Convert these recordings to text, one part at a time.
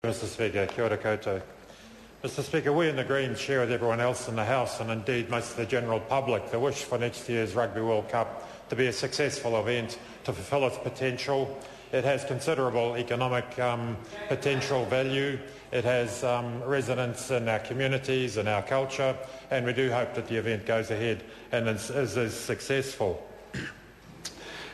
Mr Speaker, kia ora koutou. Mr Speaker, we in the Greens share with everyone else in the House and indeed most of the general public the wish for next year's Rugby World Cup to be a successful event to fulfil its potential. It has considerable economic potential value. It has resonance in our communities and our culture, and we do hope that the event goes ahead and is successful.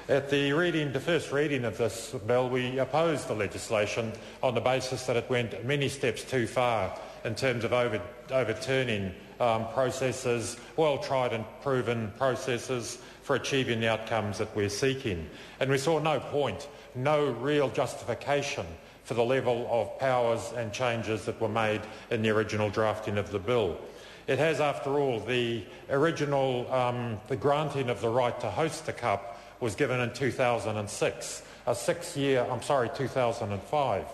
At the first reading of this bill, we opposed the legislation on the basis that it went many steps too far in terms of overturning processes, well-tried and proven processes for achieving the outcomes that we're seeking. And we saw no point, no real justification for the level of powers and changes that were made in the original drafting of the bill. It has, after all, the granting of the right to host the Cup was given in 2006, 2005,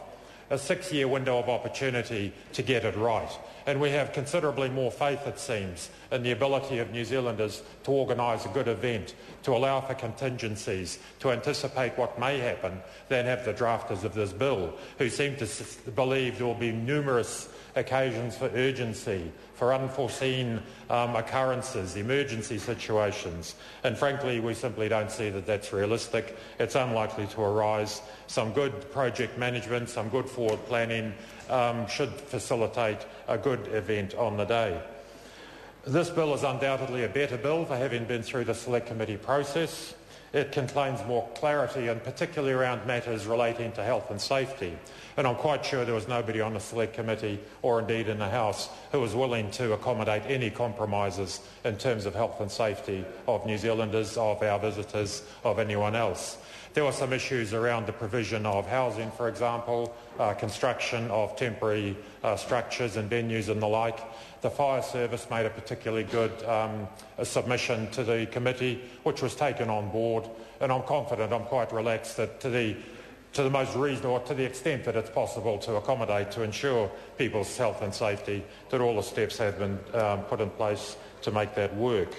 a 6-year window of opportunity to get it right. And we have considerably more faith, it seems, in the ability of New Zealanders to organise a good event, to allow for contingencies, to anticipate what may happen, than have the drafters of this bill, who seem to believe there will be numerous occasions for urgency, for unforeseen occurrences, emergency situations. And frankly, we simply don't see that that's realistic. It's unlikely to arise. Some good project management, some good forward planning should facilitate a good event on the day. This bill is undoubtedly a better bill for having been through the Select Committee process. It contains more clarity, and particularly around matters relating to health and safety. And I'm quite sure there was nobody on the Select Committee or indeed in the House who was willing to accommodate any compromises in terms of health and safety of New Zealanders, of our visitors, of anyone else. There were some issues around the provision of housing, for example, construction of temporary structures and venues and the like. The Fire Service made a particularly good submission to the committee, which was taken on board, and I'm confident, I'm quite relaxed that to the most reasonable, to the extent that it's possible to accommodate, to ensure people's health and safety, that all the steps have been put in place to make that work.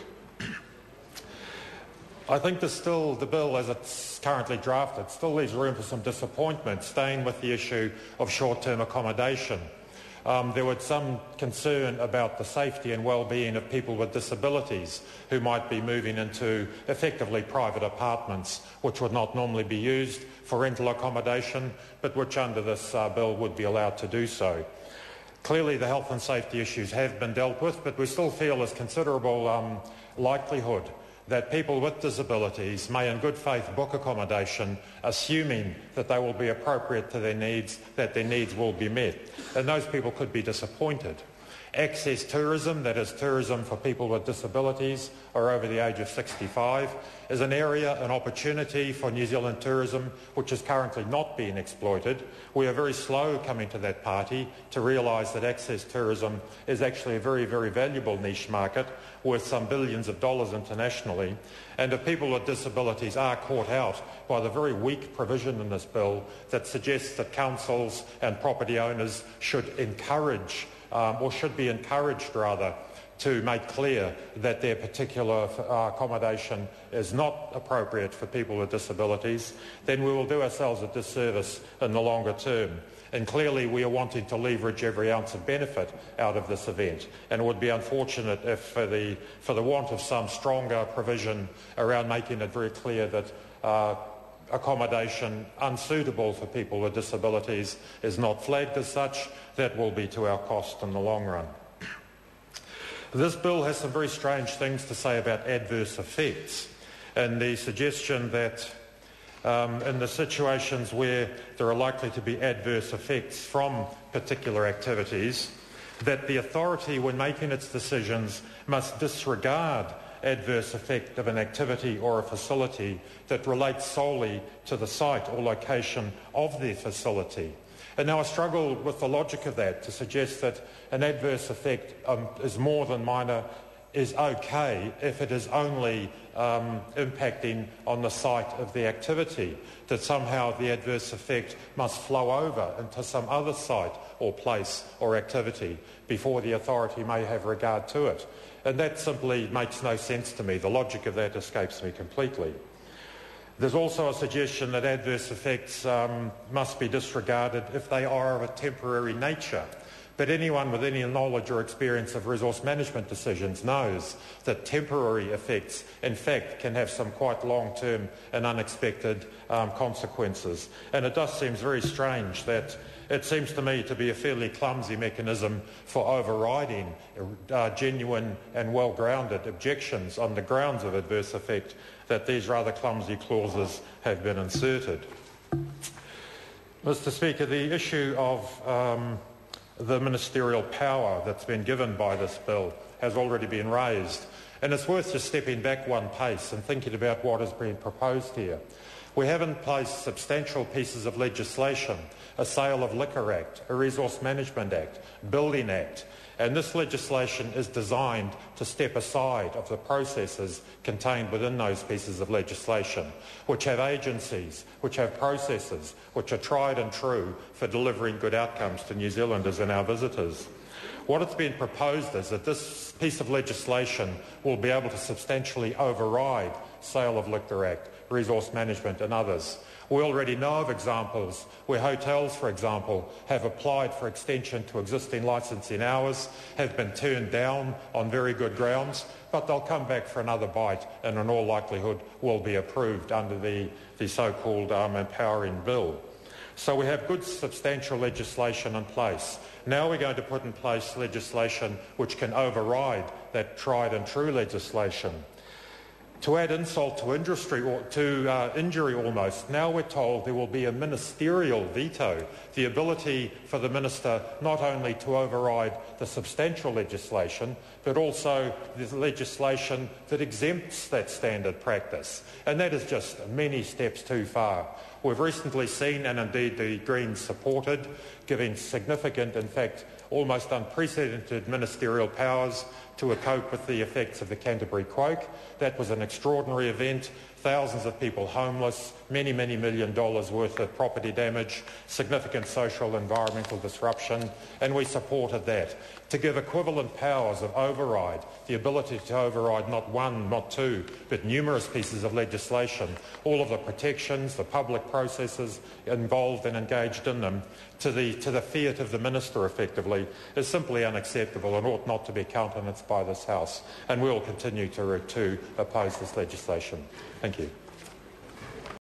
I think the bill as it's currently drafted still leaves room for some disappointment, staying with the issue of short-term accommodation. There was some concern about the safety and well-being of people with disabilities who might be moving into effectively private apartments, which would not normally be used for rental accommodation, but which under this bill would be allowed to do so. Clearly the health and safety issues have been dealt with, but we still feel there's considerable likelihood that people with disabilities may in good faith book accommodation, assuming that they will be appropriate to their needs, that their needs will be met. And those people could be disappointed. Access tourism, that is tourism for people with disabilities or over the age of 65, is an area, an opportunity for New Zealand tourism which is currently not being exploited. We are very slow coming to that party to realise that access tourism is actually a very, very valuable niche market worth some billions of dollars internationally. And if people with disabilities are caught out by the very weak provision in this bill that suggests that councils and property owners should encourage or should be encouraged rather to make clear that their particular accommodation is not appropriate for people with disabilities, then we will do ourselves a disservice in the longer term. And clearly we are wanting to leverage every ounce of benefit out of this event, and it would be unfortunate if for the want of some stronger provision around making it very clear that accommodation unsuitable for people with disabilities is not flagged as such, that will be to our cost in the long run. This bill has some very strange things to say about adverse effects, and the suggestion that in the situations where there are likely to be adverse effects from particular activities, that the authority, when making its decisions, must disregard adverse effect of an activity or a facility that relates solely to the site or location of the facility. And now I struggle with the logic of that, to suggest that an adverse effect is more than minor, is okay if it is only impacting on the site of the activity, that somehow the adverse effect must flow over into some other site or place or activity before the authority may have regard to it. And that simply makes no sense to me. The logic of that escapes me completely. There's also a suggestion that adverse effects must be disregarded if they are of a temporary nature. But anyone with any knowledge or experience of resource management decisions knows that temporary effects, in fact, can have some quite long-term and unexpected consequences. And it does seem very strange that it seems to me to be a fairly clumsy mechanism for overriding genuine and well-grounded objections on the grounds of adverse effect that these rather clumsy clauses have been inserted. Mr. Speaker, the issue of the ministerial power that's been given by this bill has already been raised, and it's worth just stepping back one pace and thinking about what is being proposed here. We have in place substantial pieces of legislation, a Sale of Liquor Act, a Resource Management Act, Building Act, and this legislation is designed to step aside of the processes contained within those pieces of legislation, which have agencies, which have processes, which are tried and true for delivering good outcomes to New Zealanders and our visitors. What it's been proposed is that this piece of legislation will be able to substantially override Sale of Liquor Act, Resource Management and others. We already know of examples where hotels, for example, have applied for extension to existing licensing hours, have been turned down on very good grounds, but they'll come back for another bite and in all likelihood will be approved under the so-called empowering bill. So we have good substantial legislation in place. Now we're going to put in place legislation which can override that tried and true legislation. To add insult to injury almost, now we're told there will be a ministerial veto, the ability for the minister not only to override the substantial legislation, but also the legislation that exempts that standard practice. And that is just many steps too far. We've recently seen, and indeed the Greens supported, giving significant, in fact, almost unprecedented ministerial powers to cope with the effects of the Canterbury quake. That was an extraordinary event. Thousands of people homeless, many $1 million worth of property damage, significant social environmental disruption, and we supported that. To give equivalent powers of override, the ability to override not one, not two, but numerous pieces of legislation, all of the protections, the public processes involved and engaged in them, to the fiat of the minister effectively, is simply unacceptable and ought not to be countenanced by this House. And we will continue to oppose this legislation. Thank you.